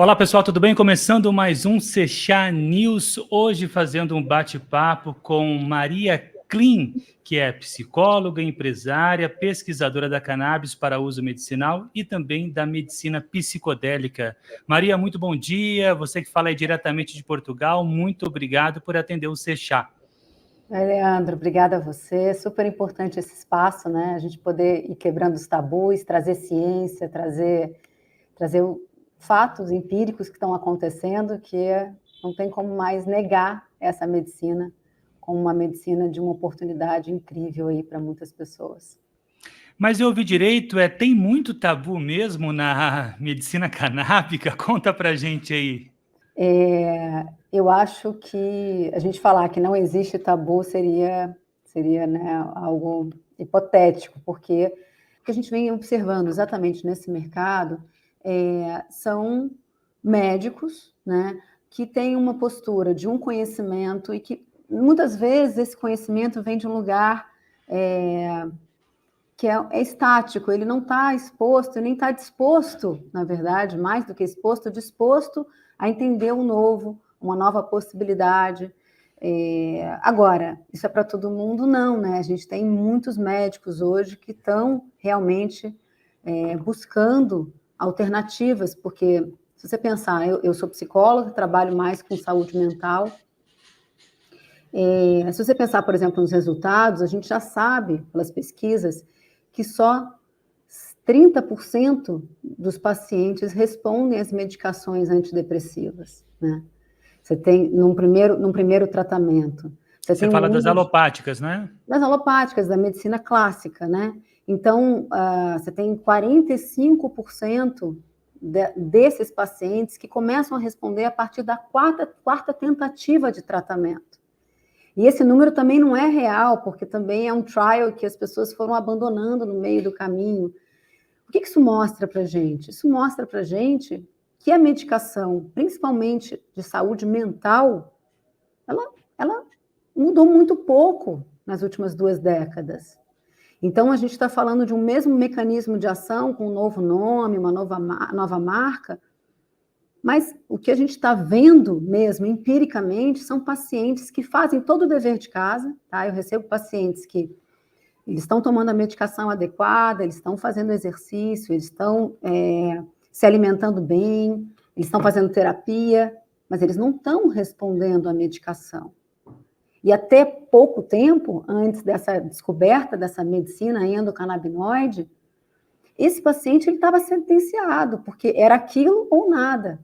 Olá pessoal, tudo bem? Começando mais um Sechá News, hoje fazendo um bate-papo com Maria Klin, que é psicóloga, empresária, pesquisadora da cannabis para uso medicinal e também da medicina psicodélica. Maria, muito bom dia, você que fala aí diretamente de Portugal, muito obrigado por atender o Sechá. Leandro, obrigada a você. Super importante esse espaço, né? A gente poder ir quebrando os tabus, trazer ciência, trazer fatos empíricos que estão acontecendo, que não tem como mais negar essa medicina como uma medicina de uma oportunidade incrível aí para muitas pessoas. Mas eu ouvi direito, tem muito tabu mesmo na medicina canábica? Conta pra gente aí. Eu acho que a gente falar que não existe tabu seria né, algo hipotético, porque o que a gente vem observando exatamente nesse mercado são médicos, né, que têm uma postura de um conhecimento e que muitas vezes esse conhecimento vem de um lugar que é estático, ele não está exposto, nem está disposto, na verdade, mais do que exposto, disposto a entender o novo, uma nova possibilidade. Agora, isso é para todo mundo? Não, né? A gente tem muitos médicos hoje que estão realmente buscando alternativas, porque se você pensar, eu sou psicóloga, trabalho mais com saúde mental. Se você pensar, por exemplo, nos resultados, a gente já sabe, pelas pesquisas, que só 30% dos pacientes respondem às medicações antidepressivas, né? Você tem, num primeiro tratamento, Você fala das alopáticas, né? Das alopáticas, da medicina clássica, né? Então, você tem 45% desses pacientes que começam a responder a partir da quarta tentativa de tratamento. E esse número também não é real, porque também é um trial que as pessoas foram abandonando no meio do caminho. O que isso mostra para a gente? Isso mostra para a gente que a medicação, principalmente de saúde mental, ela mudou muito pouco nas últimas 2 décadas. Então, a gente está falando de um mesmo mecanismo de ação, com um novo nome, uma nova marca, mas o que a gente está vendo mesmo, empiricamente, são pacientes que fazem todo o dever de casa, tá? Eu recebo pacientes que eles estão tomando a medicação adequada, eles estão fazendo exercício, eles estão se alimentando bem, eles estão fazendo terapia, mas eles não estão respondendo à medicação. E até pouco tempo, antes dessa descoberta dessa medicina endocannabinoide, esse paciente ele estava sentenciado, porque era aquilo ou nada.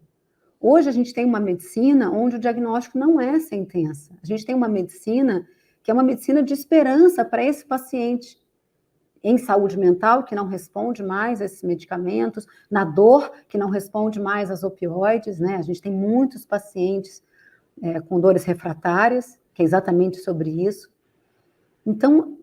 Hoje a gente tem uma medicina onde o diagnóstico não é sentença. A gente tem uma medicina que é uma medicina de esperança para esse paciente em saúde mental, que não responde mais a esses medicamentos, na dor, que não responde mais às opioides, né? A gente tem muitos pacientes com dores refratárias, que é exatamente sobre isso. Então,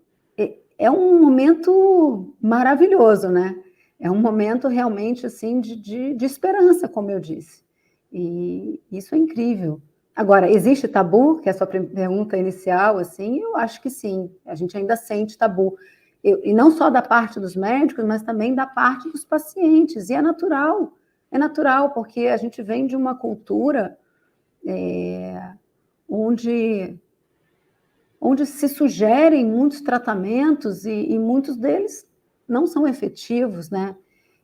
é um momento maravilhoso, né? É um momento realmente, assim, de esperança, como eu disse. E isso é incrível. Agora, existe tabu, que é a sua pergunta inicial, assim, eu acho que sim, a gente ainda sente tabu. E não só da parte dos médicos, mas também da parte dos pacientes, e é natural, porque a gente vem de uma cultura onde se sugerem muitos tratamentos e muitos deles não são efetivos, né?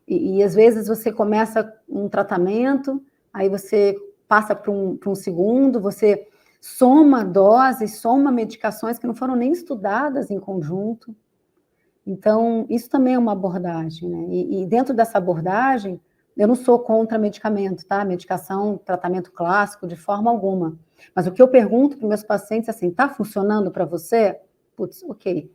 E às vezes você começa um tratamento, aí você passa para um segundo, você soma doses, soma medicações que não foram nem estudadas em conjunto. Então, isso também é uma abordagem, né? E dentro dessa abordagem, eu não sou contra medicamento, tá? Medicação, tratamento clássico, de forma alguma. Mas o que eu pergunto para os meus pacientes é assim, tá funcionando para você? Putz, ok,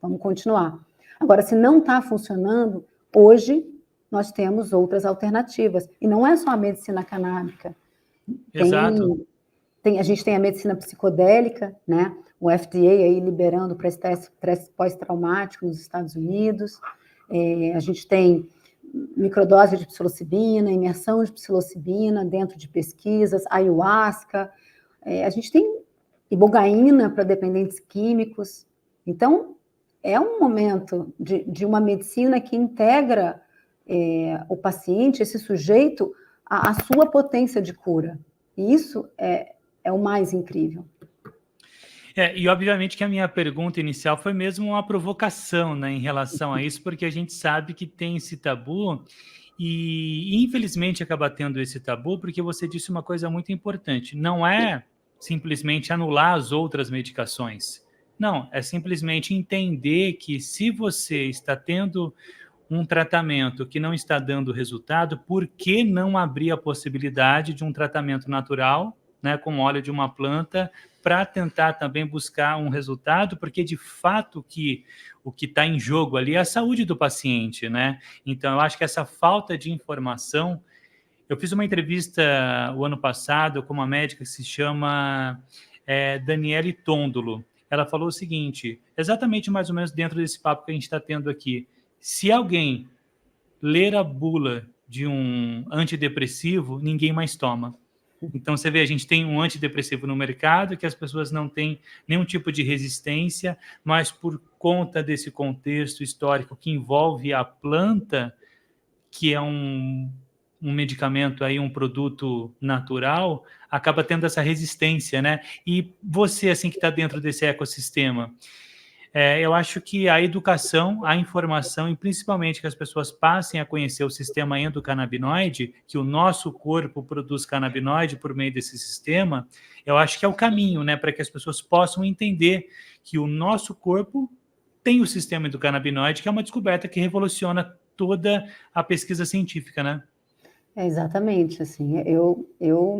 vamos continuar. Agora, se não está funcionando, hoje nós temos outras alternativas. E não é só a medicina canábica. Exato. A gente tem a medicina psicodélica, né? O FDA aí liberando para estresse pós-traumático nos Estados Unidos. A gente tem microdose de psilocibina, imersão de psilocibina dentro de pesquisas, ayahuasca. A gente tem ibogaína para dependentes químicos. Então, é um momento de uma medicina que integra o paciente, esse sujeito, a sua potência de cura. E isso é o mais incrível. E obviamente que a minha pergunta inicial foi mesmo uma provocação, né, em relação a isso, porque a gente sabe que tem esse tabu e infelizmente acaba tendo esse tabu porque você disse uma coisa muito importante, não é simplesmente anular as outras medicações, não, é simplesmente entender que se você está tendo um tratamento que não está dando resultado, por que não abrir a possibilidade de um tratamento natural, né, com óleo de uma planta, para tentar também buscar um resultado, porque de fato o que está em jogo ali é a saúde do paciente, né? Então, eu acho que essa falta de informação... Eu fiz uma entrevista o ano passado com uma médica que se chama Daniele Tondolo. Ela falou o seguinte, exatamente mais ou menos dentro desse papo que a gente está tendo aqui. Se alguém ler a bula de um antidepressivo, ninguém mais toma. Então, você vê, a gente tem um antidepressivo no mercado que as pessoas não têm nenhum tipo de resistência, mas por conta desse contexto histórico que envolve a planta, que é um medicamento, aí, um produto natural, acaba tendo essa resistência, né? E você, assim, que está dentro desse ecossistema, eu acho que a educação, a informação e principalmente que as pessoas passem a conhecer o sistema endocannabinoide, que o nosso corpo produz canabinoide por meio desse sistema, eu acho que é o caminho, né, para que as pessoas possam entender que o nosso corpo tem o sistema endocannabinoide, que é uma descoberta que revoluciona toda a pesquisa científica, né? Exatamente, assim,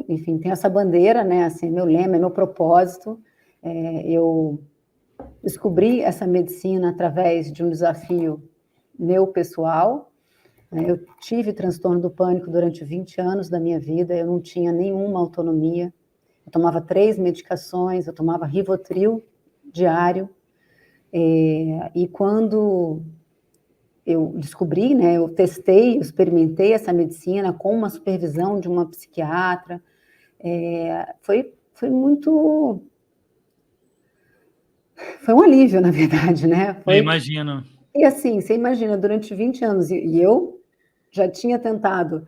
enfim, tenho essa bandeira, né, assim, meu lema, meu propósito, eu descobri essa medicina através de um desafio meu pessoal, né? Eu tive transtorno do pânico durante 20 anos da minha vida, eu não tinha nenhuma autonomia, eu tomava 3 medicações, eu tomava Rivotril diário, e quando eu descobri, né, eu testei, eu experimentei essa medicina com uma supervisão de uma psiquiatra, foi muito... Foi um alívio, na verdade, né? Eu imagino. E assim, você imagina, durante 20 anos, e eu já tinha tentado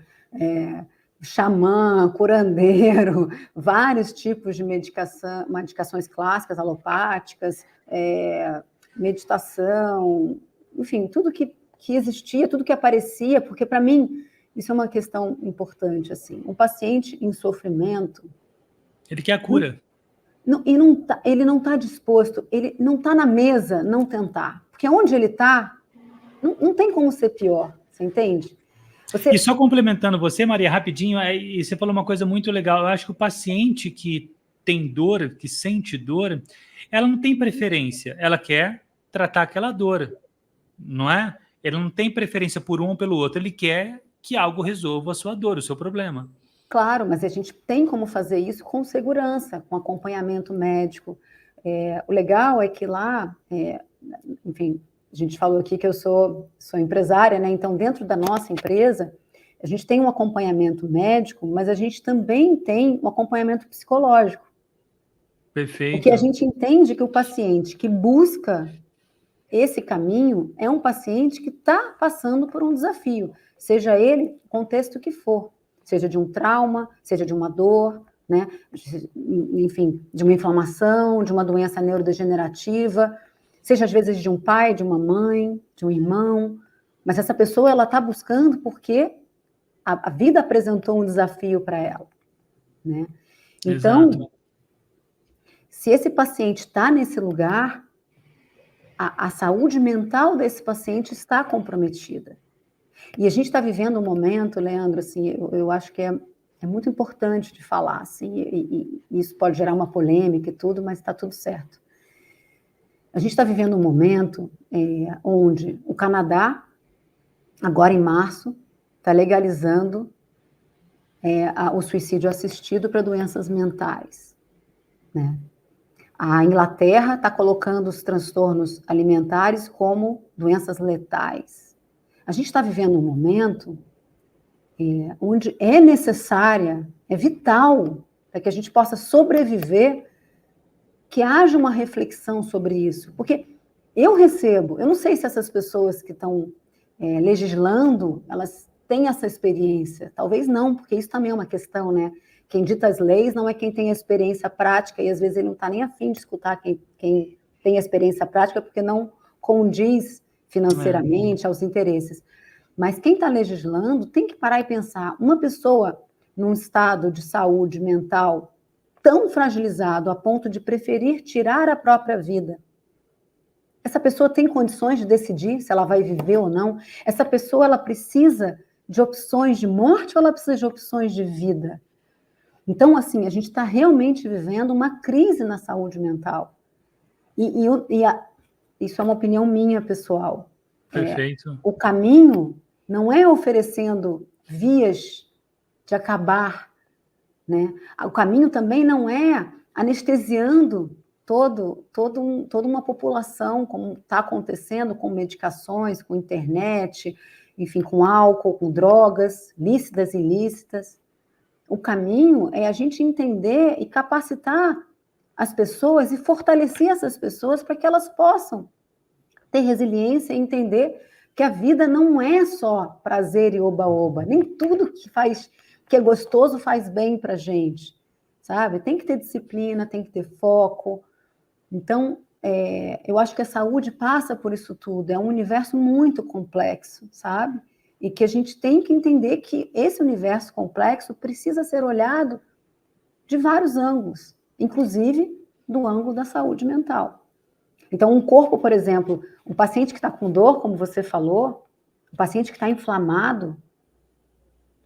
xamã, curandeiro, vários tipos de medicações clássicas, alopáticas, meditação, enfim, tudo que existia, tudo que aparecia, porque para mim isso é uma questão importante, assim, um paciente em sofrimento... Ele quer a cura. Ele não está disposto, ele não está na mesa não tentar, porque onde ele está, não tem como ser pior, você entende? E só complementando você, Maria, rapidinho, e você falou uma coisa muito legal, eu acho que o paciente que tem dor, que sente dor, ela não tem preferência, ela quer tratar aquela dor, não é? Ele não tem preferência por um ou pelo outro, ele quer que algo resolva a sua dor, o seu problema. Claro, mas a gente tem como fazer isso com segurança, com acompanhamento médico. O legal é que lá, enfim, a gente falou aqui que eu sou empresária, né? Então, dentro da nossa empresa, a gente tem um acompanhamento médico, mas a gente também tem um acompanhamento psicológico. Perfeito. Porque a gente entende que o paciente que busca esse caminho é um paciente que está passando por um desafio, seja ele o contexto que for, seja de um trauma, seja de uma dor, né? Enfim, de uma inflamação, de uma doença neurodegenerativa, seja às vezes de um pai, de uma mãe, de um irmão, mas essa pessoa ela está buscando porque a vida apresentou um desafio para ela, né? Então, exato, se esse paciente está nesse lugar, a saúde mental desse paciente está comprometida. E a gente está vivendo um momento, Leandro, assim, eu acho que é muito importante de falar, assim, e isso pode gerar uma polêmica e tudo, mas está tudo certo. A gente está vivendo um momento onde o Canadá, agora em março, está legalizando o suicídio assistido para doenças mentais, né? A Inglaterra está colocando os transtornos alimentares como doenças letais. A gente está vivendo um momento onde é necessária, é vital, para que a gente possa sobreviver, que haja uma reflexão sobre isso. Porque eu não sei se essas pessoas que estão legislando, elas tem essa experiência. Talvez não, porque isso também é uma questão, né? Quem dita as leis não é quem tem a experiência prática, e às vezes ele não está nem afim de escutar quem tem a experiência prática, porque não condiz financeiramente aos interesses. Mas quem está legislando tem que parar e pensar, uma pessoa num estado de saúde mental tão fragilizado a ponto de preferir tirar a própria vida, essa pessoa tem condições de decidir se ela vai viver ou não? Essa pessoa, ela precisa de opções de morte ou ela precisa de opções de vida? Então, assim, a gente está realmente vivendo uma crise na saúde mental. Isso é uma opinião minha, pessoal. Perfeito. O caminho não é oferecendo vias de acabar, né? O caminho também não é anestesiando toda uma população, como está acontecendo com medicações, com internet, enfim, com álcool, com drogas, lícitas e ilícitas. O caminho é a gente entender e capacitar as pessoas e fortalecer essas pessoas para que elas possam ter resiliência e entender que a vida não é só prazer e oba-oba, nem tudo que é gostoso faz bem para a gente, sabe? Tem que ter disciplina, tem que ter foco. Então, eu acho que a saúde passa por isso tudo, é um universo muito complexo, sabe? E que a gente tem que entender que esse universo complexo precisa ser olhado de vários ângulos, inclusive do ângulo da saúde mental. Então, um corpo, por exemplo, um paciente que está com dor, como você falou, um paciente que está inflamado,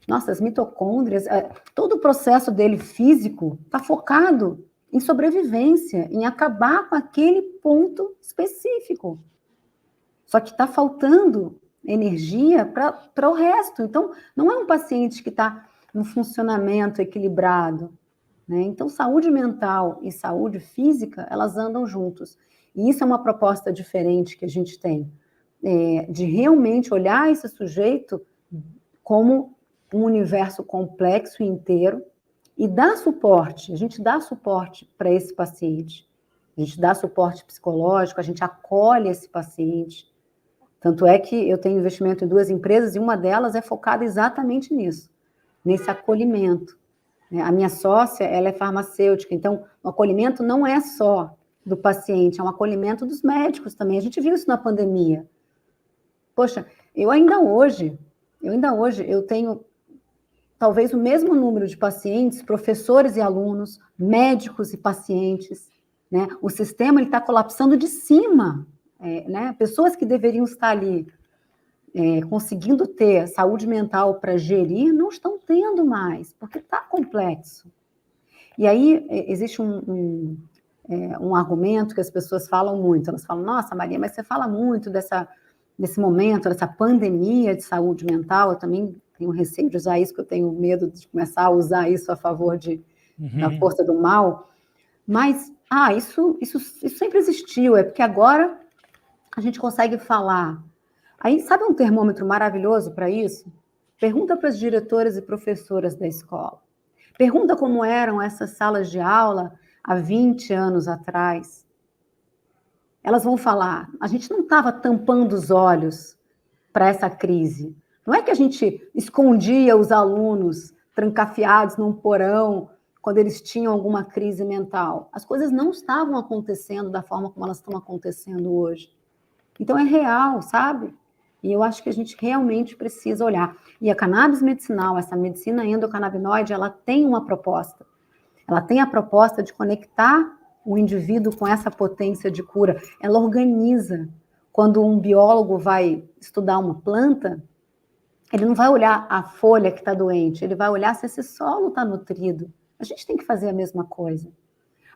nossa, as mitocôndrias, todo o processo dele físico está focado em sobrevivência, em acabar com aquele ponto específico. Só que está faltando energia para o resto. Então, não é um paciente que está no funcionamento equilibrado, né? Então, saúde mental e saúde física, elas andam juntos. E isso é uma proposta diferente que a gente tem, de realmente olhar esse sujeito como um universo complexo e inteiro, e dar suporte, a gente dá suporte para esse paciente, a gente dá suporte psicológico, a gente acolhe esse paciente. Tanto é que eu tenho investimento em 2 empresas e uma delas é focada exatamente nisso, nesse acolhimento. A minha sócia, ela é farmacêutica, então o acolhimento não é só do paciente, é um acolhimento dos médicos também. A gente viu isso na pandemia. Poxa, eu ainda hoje eu tenho talvez o mesmo número de pacientes, professores e alunos, médicos e pacientes, né? O sistema está colapsando de cima, né? Pessoas que deveriam estar ali conseguindo ter saúde mental para gerir, não estão tendo mais, porque está complexo. E aí existe um argumento que as pessoas falam muito, elas falam, nossa, Maria, mas você fala muito desse momento, dessa pandemia de saúde mental, eu também tenho receio de usar isso, porque eu tenho medo de começar a usar isso a favor da força do mal, mas, isso sempre existiu, é porque agora a gente consegue falar. Aí, sabe um termômetro maravilhoso para isso? Pergunta para as diretoras e professoras da escola. Pergunta como eram essas salas de aula há 20 anos atrás. Elas vão falar, a gente não estava tampando os olhos para essa crise. Não é que a gente escondia os alunos trancafiados num porão quando eles tinham alguma crise mental. As coisas não estavam acontecendo da forma como elas estão acontecendo hoje. Então é real, sabe? E eu acho que a gente realmente precisa olhar. E a cannabis medicinal, essa medicina endocannabinoide, ela tem uma proposta. Ela tem a proposta de conectar o indivíduo com essa potência de cura. Ela organiza. Quando um biólogo vai estudar uma planta, ele não vai olhar a folha que está doente, ele vai olhar se esse solo está nutrido. A gente tem que fazer a mesma coisa.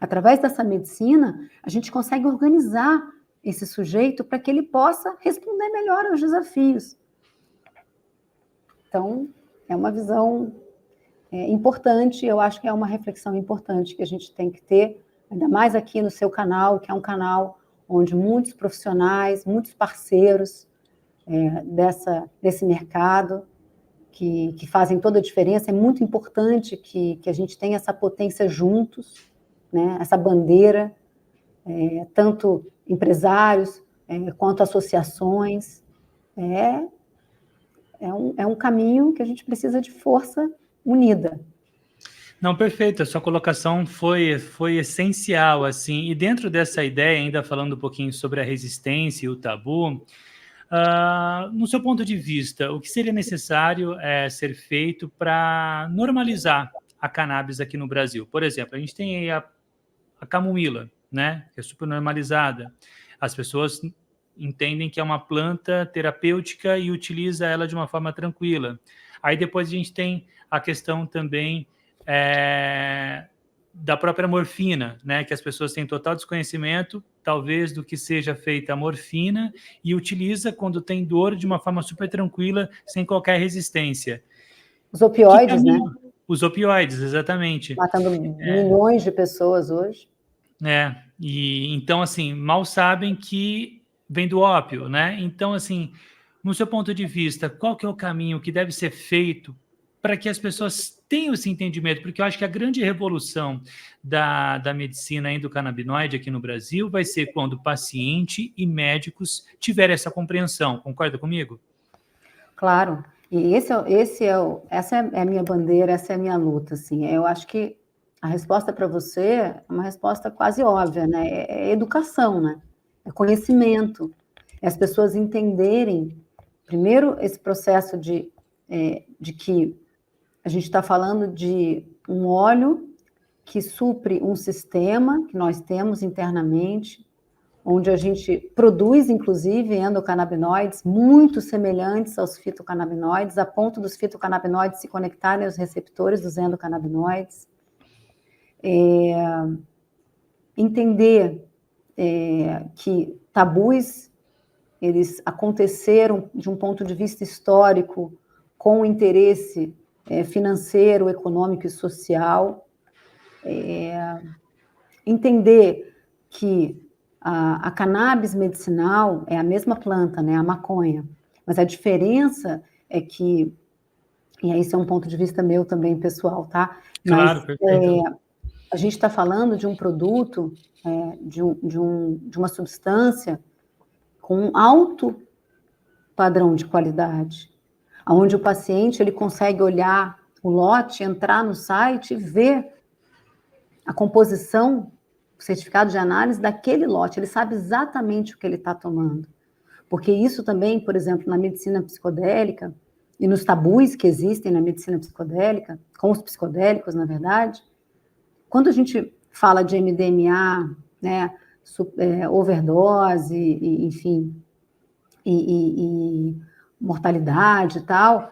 Através dessa medicina, a gente consegue organizar esse sujeito para que ele possa responder melhor aos desafios. Então, é uma visão importante, eu acho que é uma reflexão importante que a gente tem que ter, ainda mais aqui no seu canal, que é um canal onde muitos profissionais, muitos parceiros desse mercado, que fazem toda a diferença. É muito importante que a gente tenha essa potência juntos, né? Essa bandeira, tanto empresários quanto associações. é um caminho que a gente precisa de força unida. Não, perfeito. A sua colocação foi essencial, assim. E dentro dessa ideia, ainda falando um pouquinho sobre a resistência e o tabu, no seu ponto de vista, o que seria necessário ser feito para normalizar a cannabis aqui no Brasil? Por exemplo, a gente tem aí a camomila, né, que é super normalizada. As pessoas entendem que é uma planta terapêutica e utiliza ela de uma forma tranquila. Aí depois a gente tem a questão também da própria morfina, né, que as pessoas têm total desconhecimento, talvez, do que seja feita a morfina, e utiliza quando tem dor de uma forma super tranquila, sem qualquer resistência. Os opioides, né? Os opioides, exatamente. Matando milhões de pessoas hoje. E então, assim, mal sabem que vem do ópio, né? Então, assim, no seu ponto de vista, qual que é o caminho que deve ser feito para que as pessoas tenham esse entendimento? Porque eu acho que a grande revolução da medicina endocannabinoide aqui no Brasil vai ser quando paciente e médicos tiverem essa compreensão. Concorda comigo? Claro. E essa é a minha bandeira, essa é a minha luta, assim. Eu acho que a resposta para você é uma resposta quase óbvia, né? É educação, né? É conhecimento. É as pessoas entenderem, primeiro, esse processo de que a gente está falando de um óleo que supre um sistema que nós temos internamente, onde a gente produz, inclusive, endocannabinoides muito semelhantes aos fitocannabinoides, a ponto dos fitocannabinoides se conectarem aos receptores dos endocannabinoides. Entender que tabus, eles aconteceram de um ponto de vista histórico com o interesse financeiro, econômico e social. Entender que a cannabis medicinal é a mesma planta, né, a maconha, mas a diferença é que, e isso é um ponto de vista meu também pessoal, tá? Mas Claro, perfeito. a gente está falando de um produto, de uma substância com um alto padrão de qualidade, onde o paciente ele consegue olhar o lote, entrar no site e ver a composição, o certificado de análise daquele lote, ele sabe exatamente o que ele está tomando. Porque isso também, por exemplo, na medicina psicodélica e nos tabus que existem na medicina psicodélica, com os psicodélicos, na verdade, quando a gente fala de MDMA, né, overdose, enfim, e mortalidade e tal,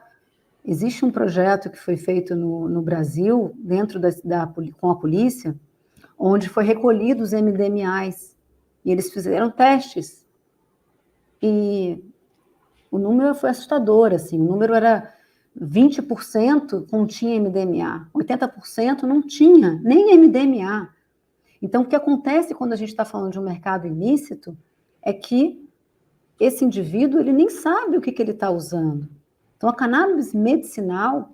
existe um projeto que foi feito no Brasil, dentro com a polícia, onde foi recolhido os MDMAs, e eles fizeram testes, e o número foi assustador, assim, o número era 20% continha MDMA, 80% não tinha, nem MDMA. Então, o que acontece quando a gente está falando de um mercado ilícito é que esse indivíduo, ele nem sabe o que ele está usando. Então, a cannabis medicinal,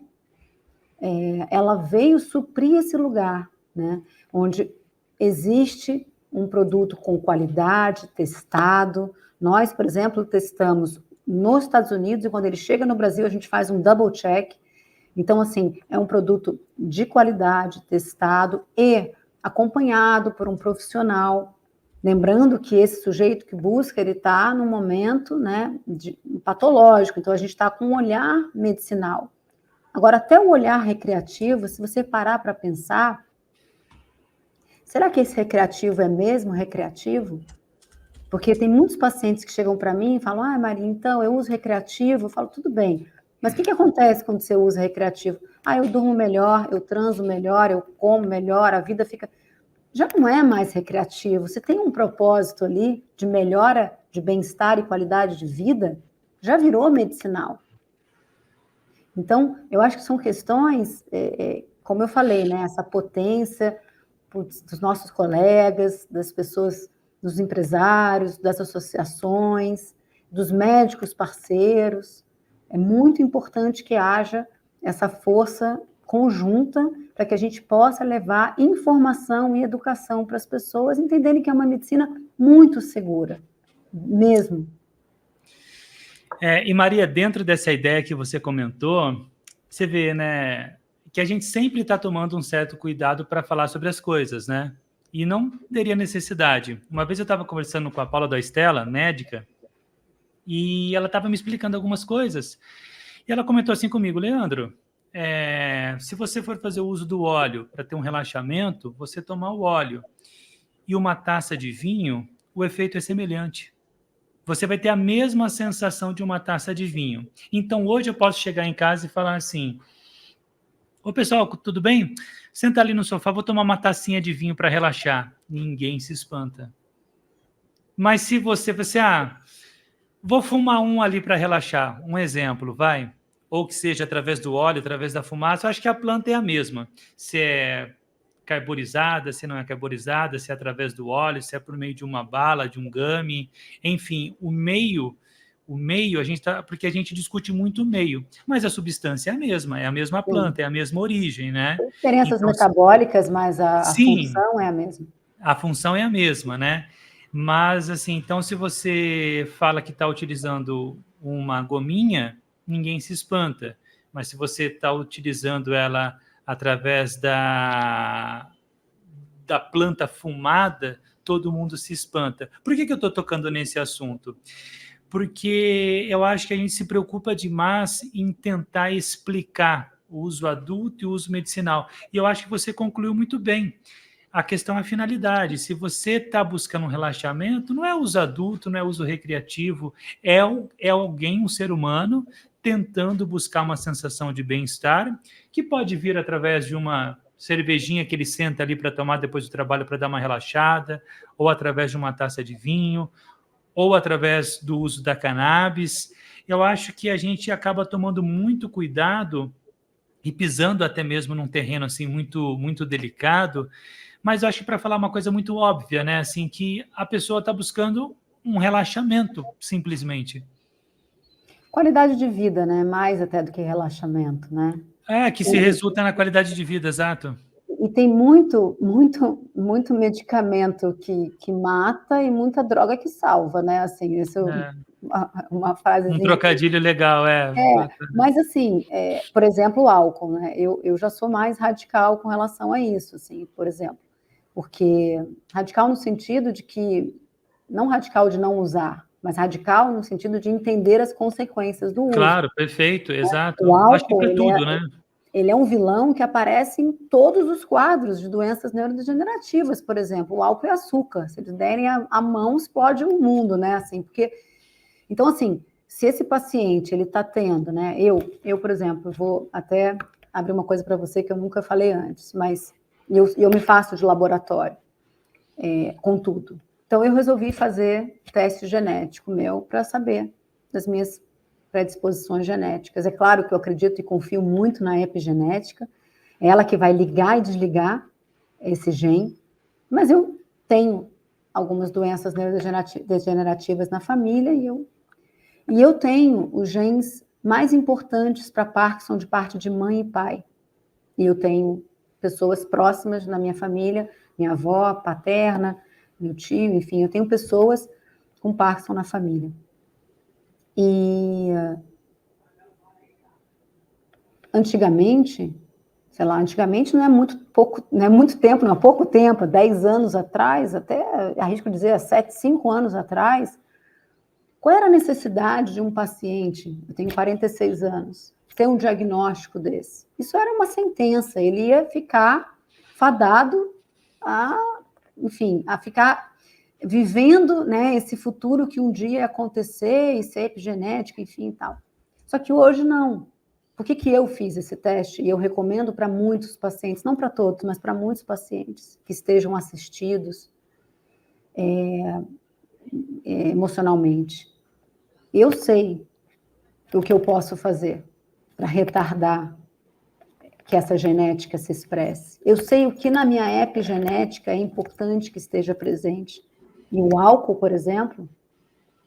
ela veio suprir esse lugar, né? Onde existe um produto com qualidade, testado. Nós, por exemplo, testamos nos Estados Unidos e quando ele chega no Brasil, a gente faz um double check. Então, assim, é um produto de qualidade, testado e acompanhado por um profissional. Lembrando que esse sujeito que busca, ele está num momento, né, patológico, então a gente está com um olhar medicinal. Agora, até o olhar recreativo, se você parar para pensar, será que esse recreativo é mesmo recreativo? Porque tem muitos pacientes que chegam para mim e falam, Maria, então eu uso recreativo, eu falo, tudo bem, mas o que acontece quando você usa recreativo? Eu durmo melhor, eu transo melhor, eu como melhor, a vida fica... Já não é mais recreativo, você tem um propósito ali de melhora de bem-estar e qualidade de vida, já virou medicinal. Então, eu acho que são questões, como eu falei, né, essa potência dos nossos colegas, das pessoas, dos empresários, das associações, dos médicos parceiros. É muito importante que haja essa força conjunta para que a gente possa levar informação e educação para as pessoas entenderem que é uma medicina muito segura, mesmo. E Maria, dentro dessa ideia que você comentou, você vê, né, que a gente sempre está tomando um certo cuidado para falar sobre as coisas, né? E não teria necessidade. Uma vez eu estava conversando com a Paula da Estela, médica, e ela estava me explicando algumas coisas. E ela comentou assim comigo, Leandro, se você for fazer o uso do óleo para ter um relaxamento, você tomar o óleo e uma taça de vinho, o efeito é semelhante. Você vai ter a mesma sensação de uma taça de vinho. Então, hoje eu posso chegar em casa e falar assim: ô pessoal, tudo bem? Senta ali no sofá, vou tomar uma tacinha de vinho para relaxar. Ninguém se espanta. Mas se você, vou fumar um ali para relaxar, um exemplo, vai. Ou que seja através do óleo, através da fumaça, eu acho que a planta é a mesma. Se é carborizada, se não é carborizada, se é através do óleo, se é por meio de uma bala, de um gummy, enfim, o meio, porque a gente discute muito o meio, mas a substância é a mesma Sim. planta, é a mesma origem, né? Tem diferenças Então, metabólicas, mas a sim, função é a mesma. a função é a mesma, né? Mas, assim, então, se você fala que está utilizando uma gominha, ninguém se espanta. Mas se você está utilizando ela através da planta fumada, todo mundo se espanta. Por que eu estou tocando nesse assunto? Porque eu acho que a gente se preocupa demais em tentar explicar o uso adulto e o uso medicinal. E eu acho que você concluiu muito bem. A questão é a finalidade. Se você está buscando um relaxamento, não é uso adulto, não é uso recreativo, é alguém, um ser humano, tentando buscar uma sensação de bem-estar, que pode vir através de uma cervejinha que ele senta ali para tomar depois do trabalho para dar uma relaxada, ou através de uma taça de vinho, ou através do uso da cannabis. Eu acho que a gente acaba tomando muito cuidado e pisando até mesmo num terreno assim muito muito delicado, mas eu acho que para falar uma coisa muito óbvia, né, assim que a pessoa está buscando um relaxamento, simplesmente. Qualidade de vida, né? Mais até do que relaxamento, né? Que se resulta na qualidade de vida, exato. E tem muito medicamento que mata e muita droga que salva, né? Assim, isso É. uma Um frasezinha. trocadilho legal, Mas assim, por exemplo, o álcool, né? Eu já sou mais radical com relação a isso, assim, por exemplo, porque radical no sentido de que não radical de não usar, mas radical no sentido de entender as consequências do uso. Claro, perfeito, exato. O Acho que álcool, para tudo, né? ele é um vilão que aparece em todos os quadros de doenças neurodegenerativas, por exemplo, o álcool e açúcar. Se eles derem a mão, explode o mundo, né? Assim, porque então, assim, se esse paciente ele está tendo, né? Por exemplo, vou até abrir uma coisa para você que eu nunca falei antes, mas eu me faço de laboratório com tudo. Então, eu resolvi fazer teste genético meu para saber das minhas predisposições genéticas. É claro que eu acredito e confio muito na epigenética, é ela que vai ligar e desligar esse gene, mas eu tenho algumas doenças neurodegenerativas na família e eu tenho os genes mais importantes para Parkinson de parte de mãe e pai. E eu tenho pessoas próximas na minha família, minha avó paterna, meu tio, enfim, eu tenho pessoas com Parkinson na família. E antigamente, sei lá, antigamente não é muito pouco, não é muito tempo, não é pouco tempo, 10 anos atrás, até arrisco dizer 7, 5 anos atrás, qual era a necessidade de um paciente, eu tenho 46 anos, ter um diagnóstico desse? Isso era uma sentença, ele ia ficar fadado enfim, a ficar vivendo, né, esse futuro que um dia ia acontecer e ser epigenética, enfim e tal. Só que hoje não. Por que eu fiz esse teste? E eu recomendo para muitos pacientes, não para todos, mas para muitos pacientes que estejam assistidos emocionalmente. Eu sei o que eu posso fazer para retardar que essa genética se expresse. Eu sei o que na minha epigenética é importante que esteja presente. E o álcool, por exemplo,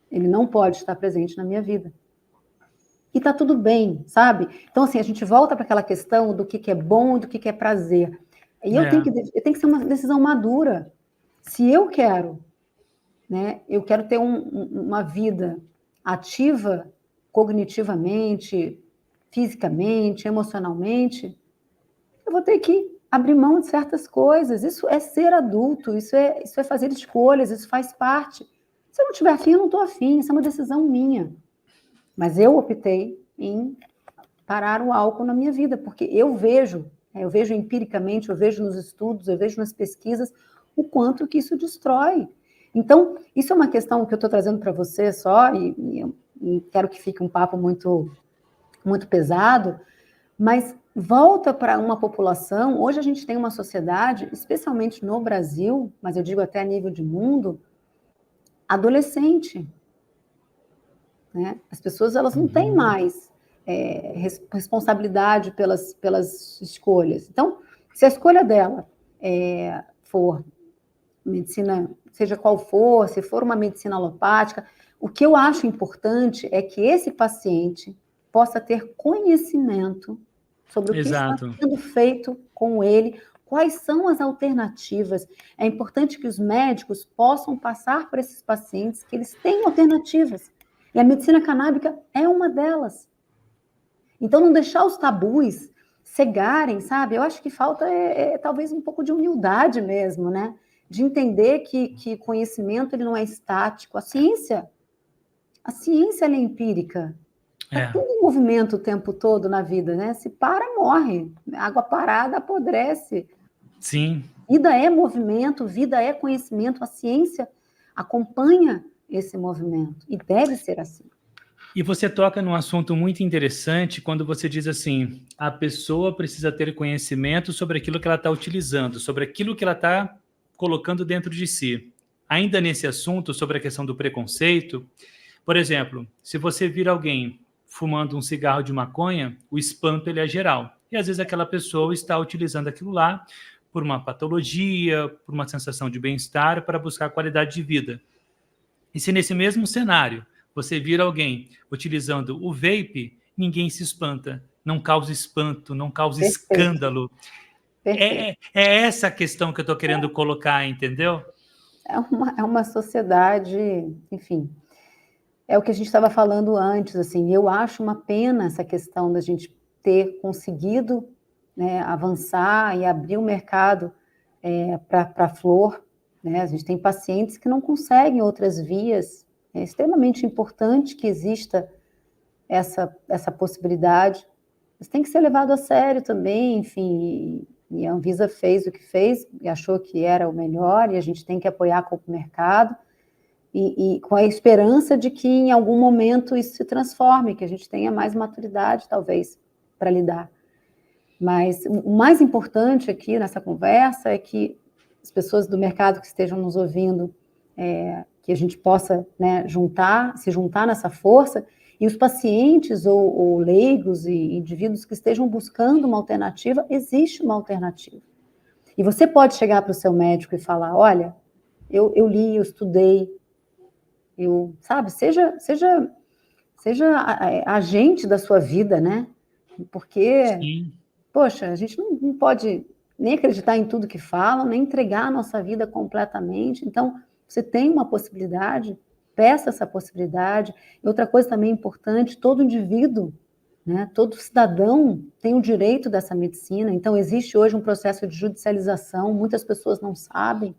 ele não pode estar presente na minha vida. E tá tudo bem, sabe? Então, assim, a gente volta para aquela questão do que é bom e do que é prazer. E eu tenho que ser uma decisão madura. Se eu quero, né, eu quero ter uma vida ativa, cognitivamente, fisicamente, emocionalmente, eu vou ter que abrir mão de certas coisas. Isso é ser adulto, isso é fazer escolhas, isso faz parte. Se eu não tiver afim, eu não estou afim, isso é uma decisão minha. Mas eu optei em parar o álcool na minha vida, porque eu vejo empiricamente, eu vejo nos estudos, eu vejo nas pesquisas, o quanto que isso destrói. Então, isso é uma questão que eu estou trazendo para você só, e quero que fique um papo muito, muito pesado, mas volta para uma população. Hoje a gente tem uma sociedade, especialmente no Brasil, mas eu digo até a nível de mundo, adolescente. Né? As pessoas elas não têm mais responsabilidade pelas escolhas. Então, se a escolha dela for medicina, seja qual for, se for uma medicina alopática, o que eu acho importante é que esse paciente possa ter conhecimento sobre o que está sendo feito com ele, quais são as alternativas. É importante que os médicos possam passar para esses pacientes que eles têm alternativas. E a medicina canábica é uma delas. Então, não deixar os tabus cegarem, sabe? Eu acho que falta talvez um pouco de humildade mesmo, né? De entender que conhecimento ele não é estático. A ciência ela é empírica. Está tudo em movimento o tempo todo na vida, né? Se para, morre. Água parada apodrece. Sim. Vida é movimento, vida é conhecimento. A ciência acompanha esse movimento e deve ser assim. E você toca num assunto muito interessante quando você diz assim, a pessoa precisa ter conhecimento sobre aquilo que ela está utilizando, sobre aquilo que ela está colocando dentro de si. Ainda nesse assunto, sobre a questão do preconceito, por exemplo, se você vir alguém fumando um cigarro de maconha, o espanto ele é geral. E às vezes aquela pessoa está utilizando aquilo lá por uma patologia, por uma sensação de bem-estar, para buscar qualidade de vida. E se nesse mesmo cenário você vir alguém utilizando o vape, ninguém se espanta, não causa espanto, não causa escândalo. É essa a questão que eu estou querendo colocar, entendeu? É uma sociedade, enfim, é o que a gente estava falando antes, assim, eu acho uma pena essa questão da gente ter conseguido, né, avançar e abrir o mercado para a flor, né? A gente tem pacientes que não conseguem outras vias. É extremamente importante que exista essa possibilidade, mas tem que ser levado a sério também, enfim, e a Anvisa fez o que fez, e achou que era o melhor, e a gente tem que apoiar com o mercado, e com a esperança de que em algum momento isso se transforme, que a gente tenha mais maturidade, talvez, para lidar. Mas o mais importante aqui nessa conversa é que as pessoas do mercado que estejam nos ouvindo, que a gente possa, né, se juntar nessa força, e os pacientes ou leigos e indivíduos que estejam buscando uma alternativa, existe uma alternativa. E você pode chegar para o seu médico e falar, olha, eu li, eu estudei, sabe, seja agente da sua vida, né? Porque, sim, poxa, a gente não pode nem acreditar em tudo que falam, nem entregar a nossa vida completamente. Então, você tem uma possibilidade, peça essa possibilidade. E outra coisa também importante, todo indivíduo, né, todo cidadão tem o direito dessa medicina. Então, existe hoje um processo de judicialização, muitas pessoas não sabem.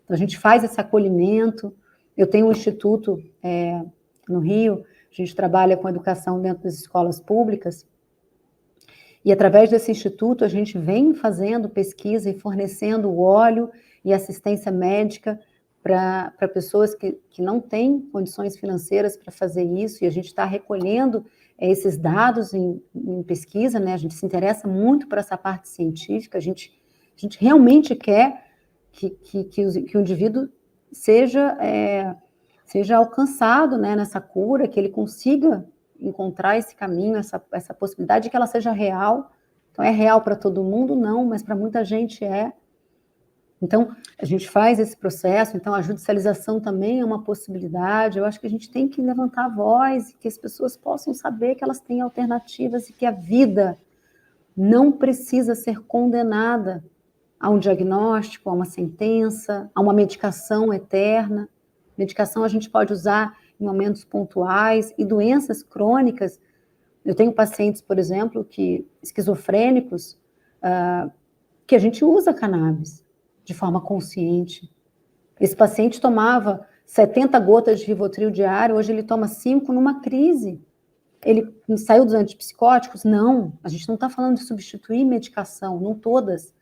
Então, a gente faz esse acolhimento. Eu tenho um instituto no Rio, a gente trabalha com educação dentro das escolas públicas, e através desse instituto a gente vem fazendo pesquisa e fornecendo óleo e assistência médica para pessoas que não têm condições financeiras para fazer isso, e a gente está recolhendo esses dados em pesquisa, né? A gente se interessa muito por essa parte científica, a gente realmente quer que o indivíduo seja alcançado, né, nessa cura, que ele consiga encontrar esse caminho, essa possibilidade de que ela seja real. Então, é real para todo mundo? Não, mas para muita gente é. Então, a gente faz esse processo, então a judicialização também é uma possibilidade. Eu acho que a gente tem que levantar a voz e que as pessoas possam saber que elas têm alternativas e que a vida não precisa ser condenada a um diagnóstico, a uma sentença, a uma medicação eterna. Medicação a gente pode usar em momentos pontuais, e doenças crônicas. Eu tenho pacientes, por exemplo, esquizofrênicos, que a gente usa cannabis de forma consciente. Esse paciente tomava 70 gotas de Rivotril diário, hoje ele toma 5 numa crise. Ele saiu dos antipsicóticos? Não, a gente não está falando de substituir medicação, não todas.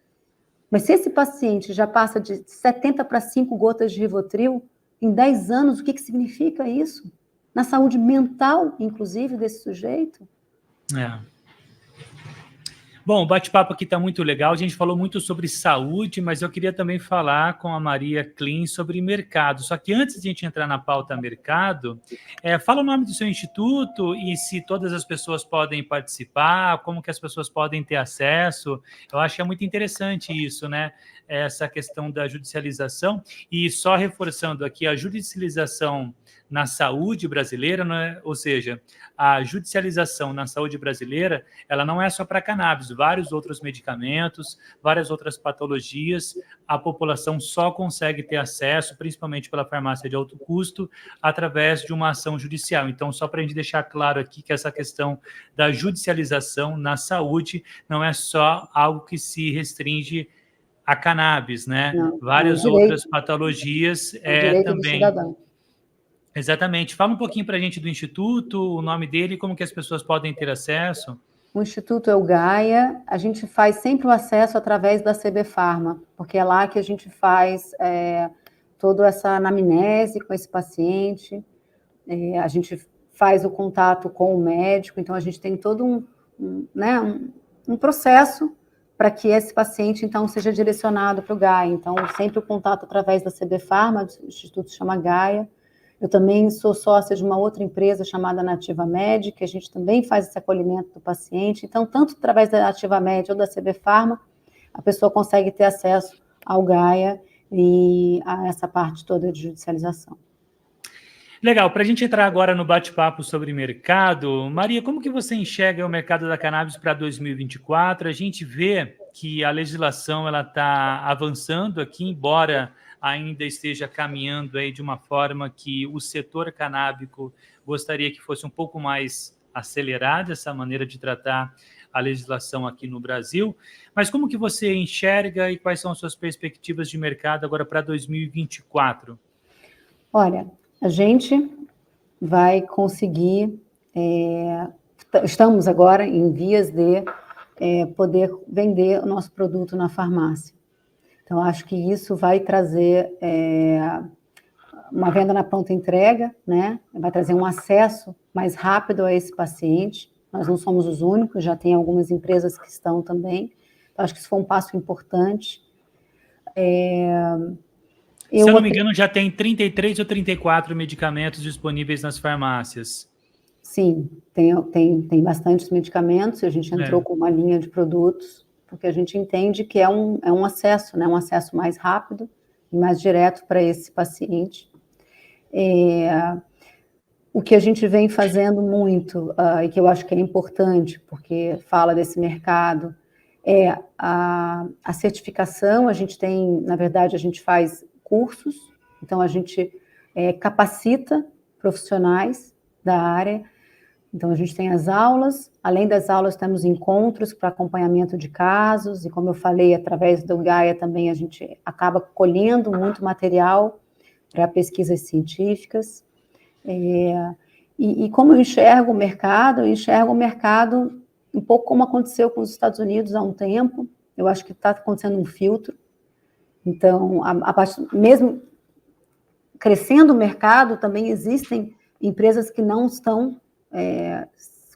Mas se esse paciente já passa de 70 para 5 gotas de Rivotril, em 10 anos, o que significa isso? Na saúde mental, inclusive, desse sujeito? É. Bom, o bate-papo aqui está muito legal. A gente falou muito sobre saúde, mas eu queria também falar com a Maria Klin sobre mercado. Só que antes de a gente entrar na pauta mercado, fala o nome do seu instituto e se todas as pessoas podem participar, como que as pessoas podem ter acesso. Eu acho que é muito interessante isso, né? Essa questão da judicialização. E só reforçando aqui, a judicialização na saúde brasileira, né? Ou seja, a judicialização na saúde brasileira, ela não é só para cannabis, vários outros medicamentos, várias outras patologias, a população só consegue ter acesso, principalmente pela farmácia de alto custo, através de uma ação judicial. Então, só para a gente deixar claro aqui que essa questão da judicialização na saúde não é só algo que se restringe a cannabis, né? Não, várias outras patologias direito do também. cidadão. Exatamente. Fala um pouquinho para a gente do Instituto, o nome dele, como que as pessoas podem ter acesso. O Instituto é o Gaia, a gente faz sempre o acesso através da CB Pharma, porque é lá que a gente faz toda essa anamnese com esse paciente, a gente faz o contato com o médico, então a gente tem todo um processo para que esse paciente, então, seja direcionado para o Gaia. Então, sempre o contato através da CB Pharma, o Instituto se chama Gaia. Eu também sou sócia de uma outra empresa chamada Nativa Med, que a gente também faz esse acolhimento do paciente. Então, tanto através da Nativa Med ou da CB Pharma, a pessoa consegue ter acesso ao Gaia e a essa parte toda de judicialização. Legal, para a gente entrar agora no bate-papo sobre mercado, Maria, como que você enxerga o mercado da cannabis para 2024? A gente vê que a legislação ela está avançando aqui, embora ainda esteja caminhando aí de uma forma que o setor canábico gostaria que fosse um pouco mais acelerada essa maneira de tratar a legislação aqui no Brasil. Mas como que você enxerga e quais são as suas perspectivas de mercado agora para 2024? Olha, a gente vai conseguir, estamos agora em vias de poder vender o nosso produto na farmácia. Então, acho que isso vai trazer uma venda na pronta entrega, né? Vai trazer um acesso mais rápido a esse paciente. Nós não somos os únicos, já tem algumas empresas que estão também. Então, acho que isso foi um passo importante. Se eu não me engano, já tem 33 ou 34 medicamentos disponíveis nas farmácias. Sim, tem bastantes medicamentos. A gente entrou com uma linha de produtos, porque a gente entende que é um acesso, né? Um acesso mais rápido e mais direto para esse paciente. O que a gente vem fazendo muito, e que eu acho que é importante, porque fala desse mercado, é a certificação. A gente tem, na verdade, a gente faz cursos, então a gente capacita profissionais da área. Então, a gente tem as aulas, além das aulas, temos encontros para acompanhamento de casos, e como eu falei, através do Gaia também a gente acaba colhendo muito material para pesquisas científicas. E como eu enxergo o mercado um pouco como aconteceu com os Estados Unidos há um tempo. Eu acho que está acontecendo um filtro. Então, mesmo crescendo o mercado, também existem empresas que não estão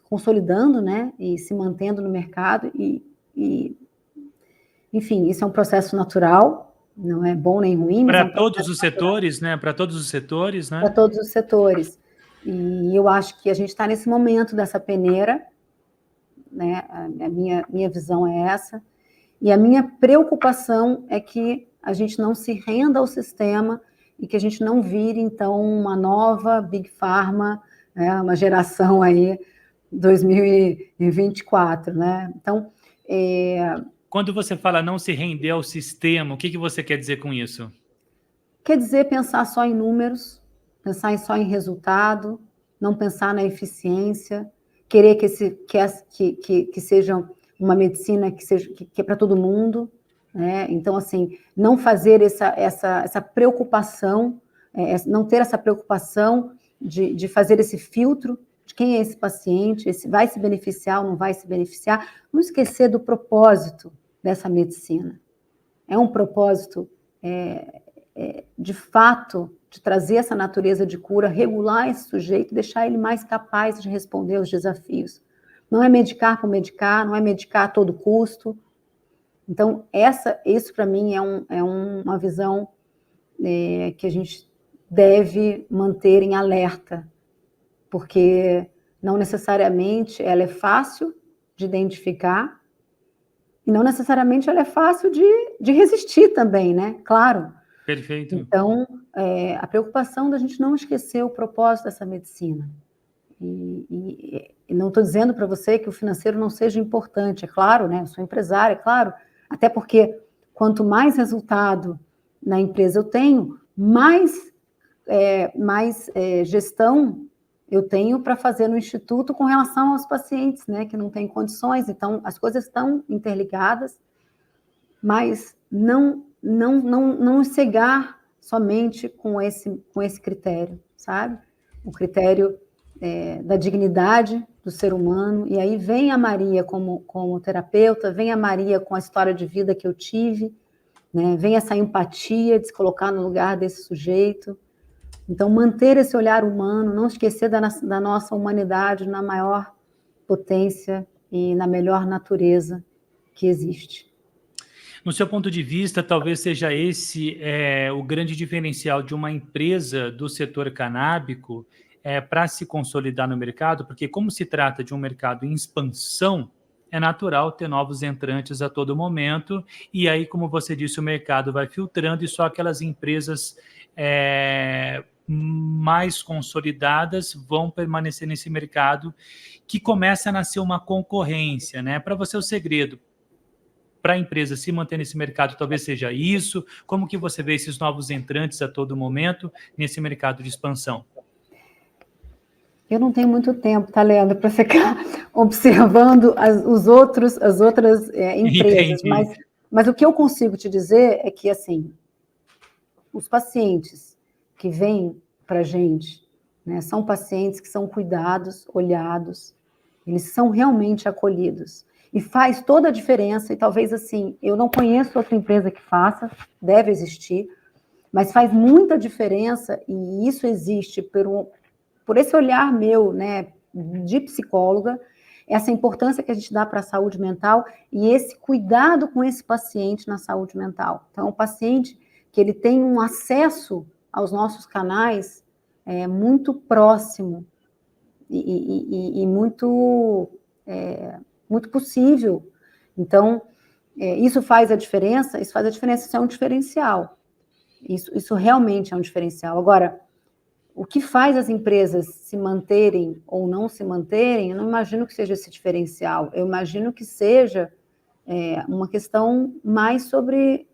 consolidando, né, e se mantendo no mercado, enfim, isso é um processo natural, não é bom nem ruim. Para todos os setores, né? Para todos os setores, né? Para todos os setores. E eu acho que a gente está nesse momento dessa peneira, né? A minha visão é essa. E a minha preocupação é que a gente não se renda ao sistema e que a gente não vire, então, uma nova Big Pharma, né, uma geração aí 2024, né? Então, quando você fala não se render ao sistema, o que você quer dizer com isso? Quer dizer pensar só em números, pensar só em resultado, não pensar na eficiência, querer que seja uma medicina que é para todo mundo, né? Então, assim, não fazer essa preocupação, não ter essa preocupação de fazer esse filtro de quem é esse paciente, vai se beneficiar ou não vai se beneficiar, não esquecer do propósito dessa medicina. É um propósito, de fato, de trazer essa natureza de cura, regular esse sujeito, deixar ele mais capaz de responder aos desafios. Não é medicar por medicar, não é medicar a todo custo. Então, isso para mim é uma visão que a gente deve manter em alerta, porque não necessariamente ela é fácil de identificar e não necessariamente ela é fácil de resistir também, né? Claro. Perfeito. Então, a preocupação da gente não esquecer o propósito dessa medicina. E não estou dizendo para você que o financeiro não seja importante, é claro, né? Eu sou empresária, é claro, até porque quanto mais resultado na empresa eu tenho, mais gestão eu tenho para fazer no instituto com relação aos pacientes, né, que não têm condições. Então, as coisas estão interligadas, mas não cegar somente com esse critério, sabe? O critério da dignidade do ser humano. E aí vem a Maria como terapeuta, vem a Maria com a história de vida que eu tive, né? Vem essa empatia de se colocar no lugar desse sujeito. Então, manter esse olhar humano, não esquecer da nossa humanidade na maior potência e na melhor natureza que existe. No seu ponto de vista, talvez seja esse o grande diferencial de uma empresa do setor canábico para se consolidar no mercado, porque como se trata de um mercado em expansão, é natural ter novos entrantes a todo momento, e aí, como você disse, o mercado vai filtrando e só aquelas empresas mais consolidadas vão permanecer nesse mercado, que começa a nascer uma concorrência, né? Para você, o segredo para a empresa se manter nesse mercado talvez seja isso? Como que você vê esses novos entrantes a todo momento nesse mercado de expansão? Eu não tenho muito tempo, tá, Leandro, para ficar observando as outras empresas, mas o que eu consigo te dizer é que, assim, os pacientes que vêm para a gente, né, são pacientes que são cuidados, olhados, eles são realmente acolhidos. E faz toda a diferença, e talvez, assim, eu não conheço outra empresa que faça, deve existir, mas faz muita diferença, e isso existe por esse olhar meu, né, de psicóloga, essa importância que a gente dá para a saúde mental e esse cuidado com esse paciente na saúde mental. Então, o paciente que ele tem um acesso aos nossos canais muito próximo e muito possível. Então, isso faz a diferença, isso é um diferencial. Isso realmente é um diferencial. Agora, o que faz as empresas se manterem ou não se manterem, eu não imagino que seja esse diferencial. Eu imagino que seja uma questão mais sobre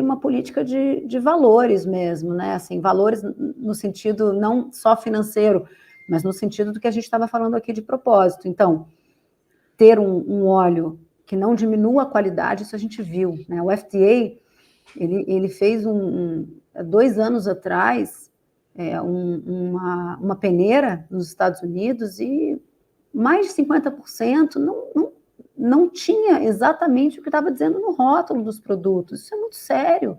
uma política de valores mesmo, né? Assim, valores no sentido não só financeiro, mas no sentido do que a gente estava falando aqui de propósito. Então, ter um óleo que não diminua a qualidade, isso a gente viu, né? O FDA, ele fez 2 anos atrás uma peneira nos Estados Unidos e mais de 50% não tinha exatamente o que estava dizendo no rótulo dos produtos. Isso é muito sério.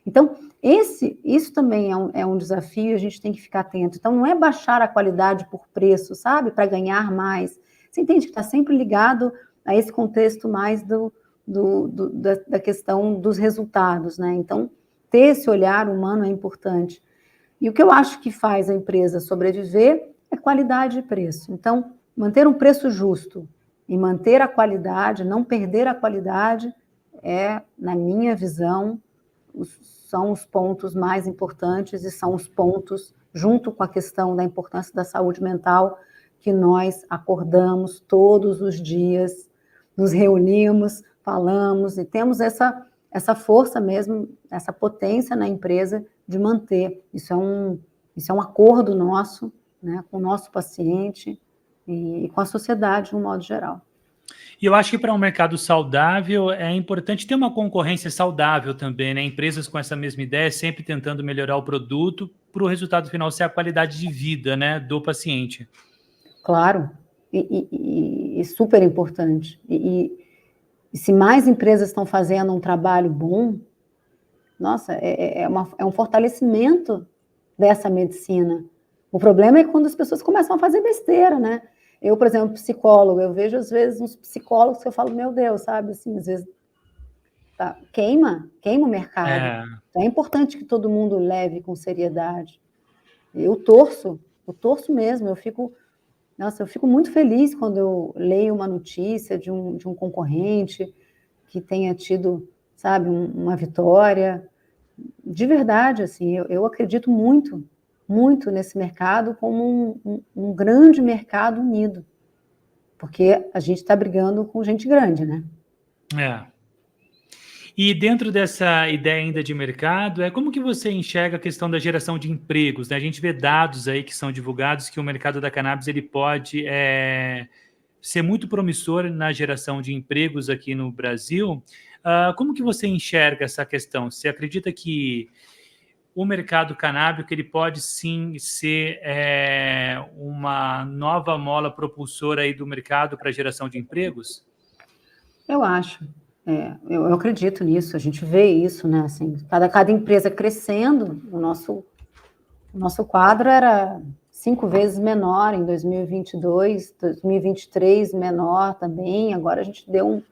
Então, isso também é um desafio, a gente tem que ficar atento. Então, não é baixar a qualidade por preço, sabe? Para ganhar mais. Você entende que está sempre ligado a esse contexto mais da questão dos resultados, né? Então, ter esse olhar humano é importante. E o que eu acho que faz a empresa sobreviver é qualidade e preço. Então, manter um preço justo e manter a qualidade, não perder a qualidade, na minha visão, são os pontos mais importantes e são os pontos, junto com a questão da importância da saúde mental, que nós acordamos todos os dias, nos reunimos, falamos e temos essa força mesmo, essa potência na empresa de manter. Isso é um Isso é um acordo nosso, né, com o nosso paciente e com a sociedade, de um modo geral. E eu acho que para um mercado saudável é importante ter uma concorrência saudável também, né? Empresas com essa mesma ideia, sempre tentando melhorar o produto para o resultado final ser a qualidade de vida, né, do paciente. Claro, e super importante. E se mais empresas estão fazendo um trabalho bom, nossa, é um fortalecimento dessa medicina. O problema é quando as pessoas começam a fazer besteira, né? Eu, por exemplo, psicólogo, eu vejo às vezes uns psicólogos que eu falo, meu Deus, sabe, assim, às vezes queima o mercado. Então é importante que todo mundo leve com seriedade. Eu torço mesmo, eu fico muito feliz quando eu leio uma notícia de um concorrente que tenha tido, sabe, uma vitória. De verdade, assim, eu acredito muito nesse mercado como um grande mercado unido, porque a gente está brigando com gente grande, né? E dentro dessa ideia ainda de mercado, como que você enxerga a questão da geração de empregos, né? A gente vê dados aí que são divulgados que o mercado da cannabis ele pode ser muito promissor na geração de empregos aqui no Brasil. Como que você enxerga essa questão? Você acredita que o mercado canábico ele pode sim ser uma nova mola propulsora aí do mercado para a geração de empregos? Eu acho. Eu acredito nisso, a gente vê isso, né? Assim, cada empresa crescendo, o nosso quadro era 5 vezes menor em 2022, 2023 menor também, agora a gente deu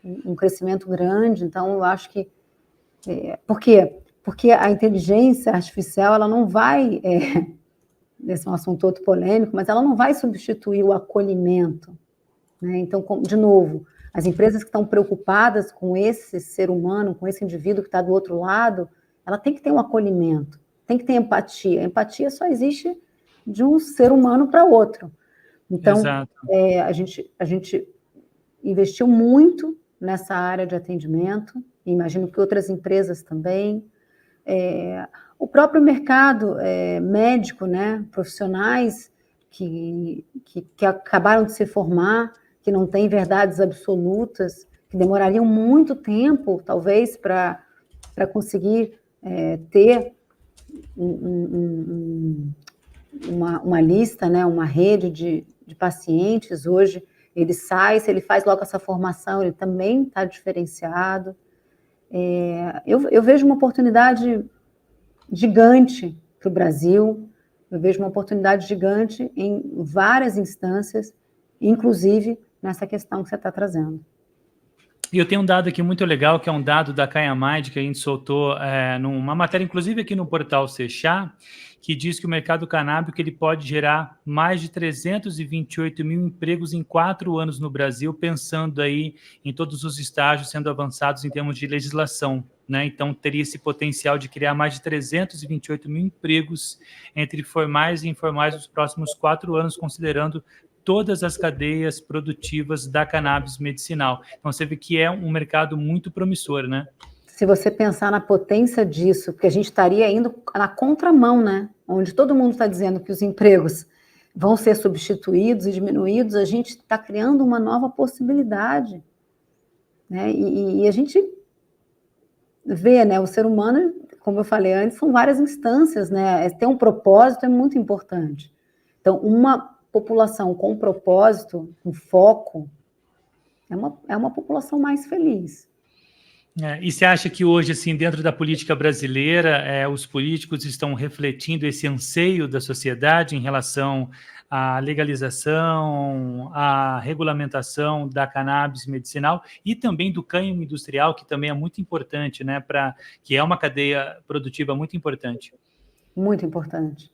um crescimento grande, então eu acho que... Por quê? Porque a inteligência artificial, ela não vai... esse é um assunto outro polêmico, mas ela não vai substituir o acolhimento, né? Então, de novo, as empresas que estão preocupadas com esse ser humano, com esse indivíduo que está do outro lado, ela tem que ter um acolhimento, tem que ter empatia. A empatia só existe de um ser humano para outro. Então, a gente investiu muito nessa área de atendimento, e imagino que outras empresas também. O próprio mercado médico, né, profissionais que acabaram de se formar, que não têm verdades absolutas, que demorariam muito tempo, talvez, para conseguir ter uma lista, né, uma rede de pacientes. Hoje, ele sai, se ele faz logo essa formação, ele também está diferenciado. Eu vejo uma oportunidade gigante para o Brasil, eu vejo uma oportunidade gigante em várias instâncias, inclusive nessa questão que você está trazendo. E eu tenho um dado aqui muito legal, que é um dado da Kayamide, que a gente soltou numa matéria, inclusive aqui no portal Sechá, que diz que o mercado canábico ele pode gerar mais de 328 mil empregos em 4 anos no Brasil, pensando aí em todos os estágios sendo avançados em termos de legislação, né? Então, teria esse potencial de criar mais de 328 mil empregos entre formais e informais nos próximos 4 anos, considerando todas as cadeias produtivas da cannabis medicinal. Então, você vê que é um mercado muito promissor, né? Se você pensar na potência disso, porque a gente estaria indo na contramão, né? Onde todo mundo está dizendo que os empregos vão ser substituídos e diminuídos, a gente está criando uma nova possibilidade, né? E a gente vê, né? O ser humano, como eu falei antes, são várias instâncias, né? Ter um propósito é muito importante. Então, uma população com propósito, com foco, é uma população mais feliz. E você acha que hoje, assim, dentro da política brasileira, os políticos estão refletindo esse anseio da sociedade em relação à legalização, à regulamentação da cannabis medicinal e também do cânhamo industrial, que também é muito importante, né, que é uma cadeia produtiva muito importante? Muito importante.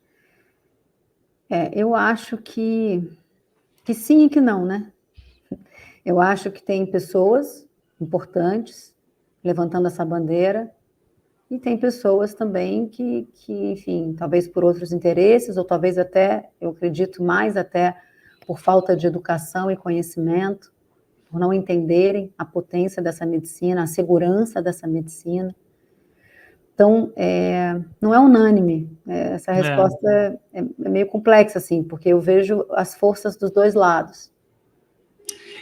Eu acho que sim e que não, né? Eu acho que tem pessoas importantes levantando essa bandeira, e tem pessoas também que, enfim, talvez por outros interesses, ou talvez até, eu acredito mais até por falta de educação e conhecimento, por não entenderem a potência dessa medicina, a segurança dessa medicina. Então, não é unânime. Essa resposta é meio complexa, assim, porque eu vejo as forças dos dois lados.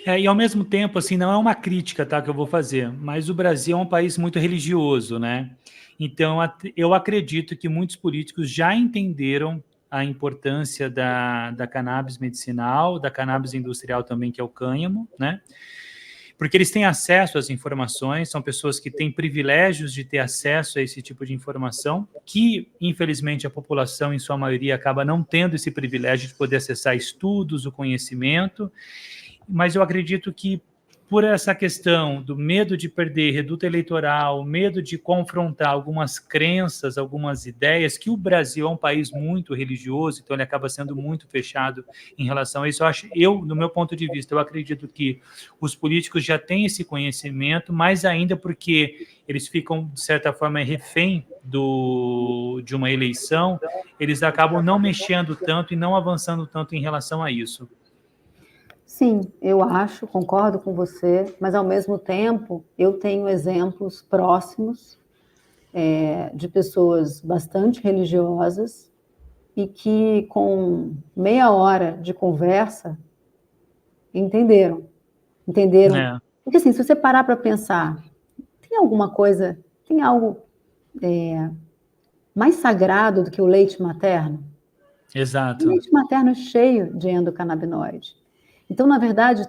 E ao mesmo tempo, assim, não é uma crítica, tá, que eu vou fazer, mas o Brasil é um país muito religioso, né? Então, eu acredito que muitos políticos já entenderam a importância da cannabis medicinal, da cannabis industrial também, que é o cânhamo, né? Porque eles têm acesso às informações, são pessoas que têm privilégios de ter acesso a esse tipo de informação, que, infelizmente, a população, em sua maioria, acaba não tendo esse privilégio de poder acessar estudos, o conhecimento, mas eu acredito que, por essa questão do medo de perder reduto eleitoral, medo de confrontar algumas crenças, algumas ideias, que o Brasil é um país muito religioso, então ele acaba sendo muito fechado em relação a isso. No meu ponto de vista, eu acredito que os políticos já têm esse conhecimento, mais ainda porque eles ficam, de certa forma, refém de uma eleição, eles acabam não mexendo tanto e não avançando tanto em relação a isso. Sim, eu acho, concordo com você, mas ao mesmo tempo eu tenho exemplos próximos de pessoas bastante religiosas e que com meia hora de conversa entenderam. É. Porque assim, se você parar para pensar, tem alguma coisa, tem algo mais sagrado do que o leite materno? O Exato. leite materno é cheio de endocannabinoide. Então, na verdade,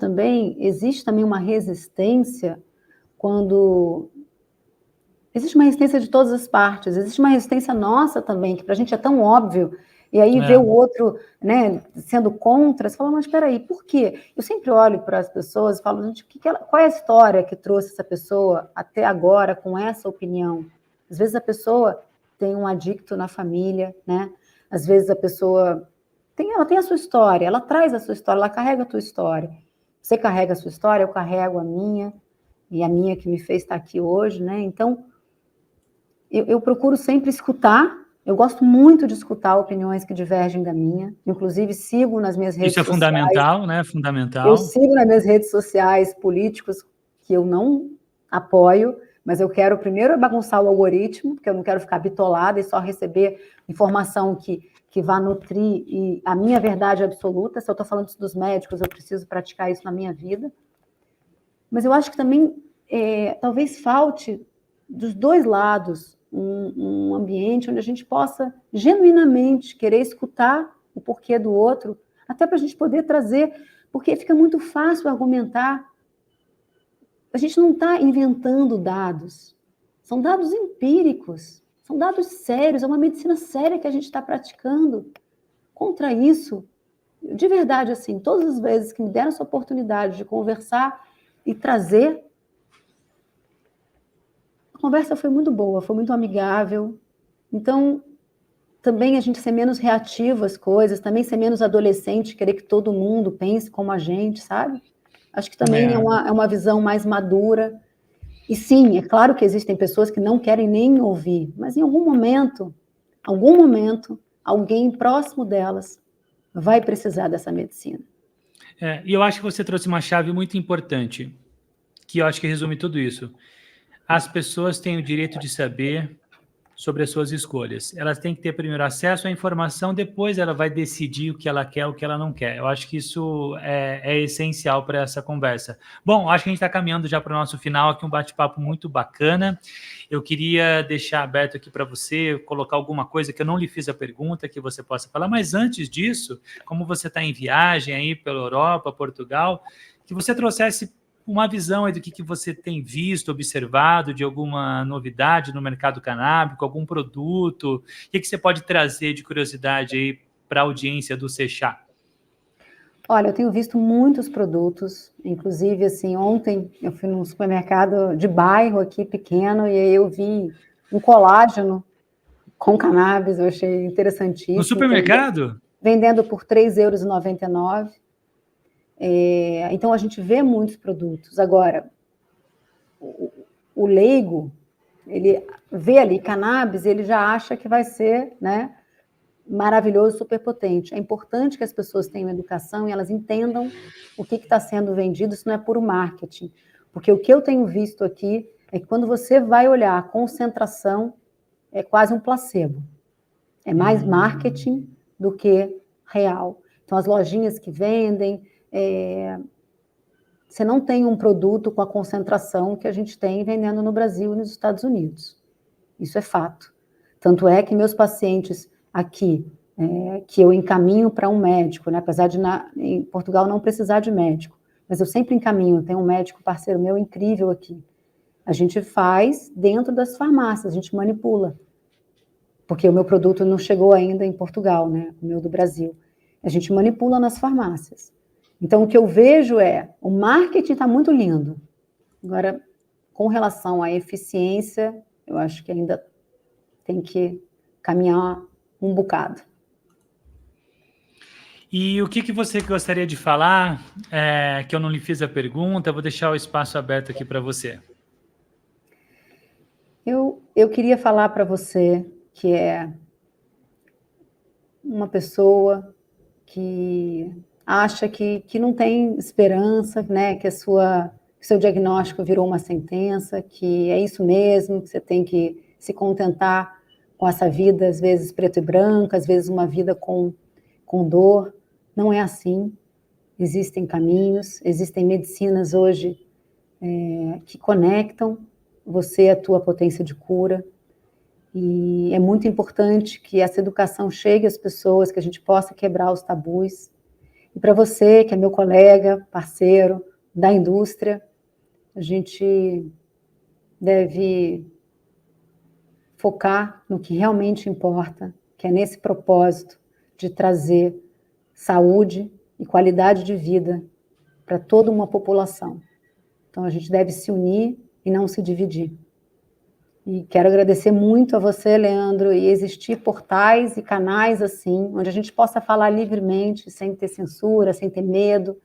existe também uma resistência quando... Existe uma resistência de todas as partes, existe uma resistência nossa também, que para a gente é tão óbvio, e aí ver o outro, né, sendo contra, você fala, mas espera aí, por quê? Eu sempre olho para as pessoas e falo, gente, qual é a história que trouxe essa pessoa até agora com essa opinião? Às vezes a pessoa tem um adicto na família, né? Às vezes a pessoa ela tem a sua história, ela traz a sua história, ela carrega a tua história. Você carrega a sua história, eu carrego a minha, e a minha que me fez estar aqui hoje, né? Então, eu procuro sempre escutar, eu gosto muito de escutar opiniões que divergem da minha, inclusive sigo nas minhas redes Isso é sociais. fundamental, né? Eu Fundamental. sigo nas minhas redes sociais políticos que eu não apoio, mas eu quero primeiro bagunçar o algoritmo, porque eu não quero ficar bitolada e só receber informação que vá nutrir a minha verdade absoluta. Se eu estou falando isso dos médicos, eu preciso praticar isso na minha vida. Mas eu acho que também talvez falte dos dois lados um ambiente onde a gente possa genuinamente querer escutar o porquê do outro, até para a gente poder trazer, porque fica muito fácil argumentar. A gente não está inventando dados, são dados empíricos, são dados sérios, é uma medicina séria que a gente está praticando. Contra isso, de verdade, assim, todas as vezes que me deram essa oportunidade de conversar e trazer, a conversa foi muito boa, foi muito amigável. Então, também a gente ser menos reativo às coisas, também ser menos adolescente, querer que todo mundo pense como a gente, sabe? Acho que também é uma visão mais madura. E sim, é claro que existem pessoas que não querem nem ouvir, mas em algum momento, alguém próximo delas vai precisar dessa medicina. E eu acho que você trouxe uma chave muito importante, que eu acho que resume tudo isso. As pessoas têm o direito de saber sobre as suas escolhas. Elas têm que ter primeiro acesso à informação, depois ela vai decidir o que ela quer, o que ela não quer. Eu acho que isso é essencial para essa conversa. Bom, acho que a gente está caminhando já para o nosso final aqui, um bate-papo muito bacana. Eu queria deixar aberto aqui para você, colocar alguma coisa que eu não lhe fiz a pergunta, que você possa falar, mas antes disso, como você está em viagem aí pela Europa, Portugal, que você trouxesse uma visão aí do que você tem visto, observado, de alguma novidade no mercado canábico, algum produto, o que você pode trazer de curiosidade aí para a audiência do Sechá? Olha, eu tenho visto muitos produtos, inclusive, assim, ontem eu fui num supermercado de bairro aqui, pequeno, e aí eu vi um colágeno com cannabis, eu achei interessantíssimo. No supermercado? Vendendo por R$ 3,99 €. Então, a gente vê muitos produtos. Agora, o leigo, ele vê ali cannabis, ele já acha que vai ser, né, maravilhoso, super potente. É importante que as pessoas tenham educação e elas entendam o que está sendo vendido, isso não é puro marketing. Porque o que eu tenho visto aqui é que quando você vai olhar a concentração, é quase um placebo. É mais marketing do que real. Então, as lojinhas que vendem, você não tem um produto com a concentração que a gente tem vendendo no Brasil e nos Estados Unidos. Isso é fato. Tanto é que meus pacientes aqui, que eu encaminho para um médico, né, apesar de em Portugal não precisar de médico, mas eu sempre encaminho, tem um médico parceiro meu incrível aqui. A gente faz dentro das farmácias, a gente manipula. Porque o meu produto não chegou ainda em Portugal, né, o meu do Brasil. A gente manipula nas farmácias. Então, o que eu vejo o marketing está muito lindo. Agora, com relação à eficiência, eu acho que ainda tem que caminhar um bocado. E o que você gostaria de falar, que eu não lhe fiz a pergunta, eu vou deixar o espaço aberto aqui para você. Eu queria falar para você que é uma pessoa que acha que não tem esperança, né, que seu diagnóstico virou uma sentença, que é isso mesmo, que você tem que se contentar com essa vida, às vezes preto e branco, às vezes uma vida com dor. Não é assim. Existem caminhos, existem medicinas hoje que conectam você à tua potência de cura. E é muito importante que essa educação chegue às pessoas, que a gente possa quebrar os tabus. E para você, que é meu colega, parceiro da indústria, a gente deve focar no que realmente importa, que é nesse propósito de trazer saúde e qualidade de vida para toda uma população. Então, a gente deve se unir e não se dividir. E quero agradecer muito a você, Leandro, e existir portais e canais assim, onde a gente possa falar livremente, sem ter censura, sem ter medo.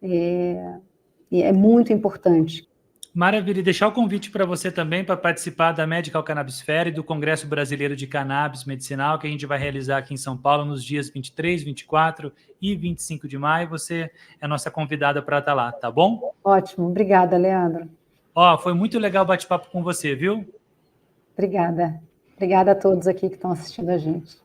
E é muito importante. Maravilha, e deixar o convite para você também para participar da Medical Cannabis Fair e do Congresso Brasileiro de Cannabis Medicinal, que a gente vai realizar aqui em São Paulo nos dias 23, 24 e 25 de maio. Você é a nossa convidada para estar lá, tá bom? Ótimo, obrigada, Leandro. Foi muito legal o bate-papo com você, viu? Obrigada. Obrigada a todos aqui que estão assistindo a gente.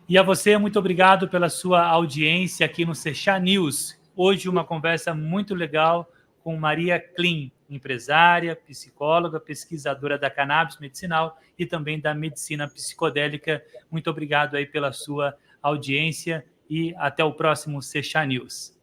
E a você, muito obrigado pela sua audiência aqui no Sechá News. Hoje uma conversa muito legal com Maria Klin, empresária, psicóloga, pesquisadora da cannabis medicinal e também da medicina psicodélica. Muito obrigado aí pela sua audiência e até o próximo Sechá News.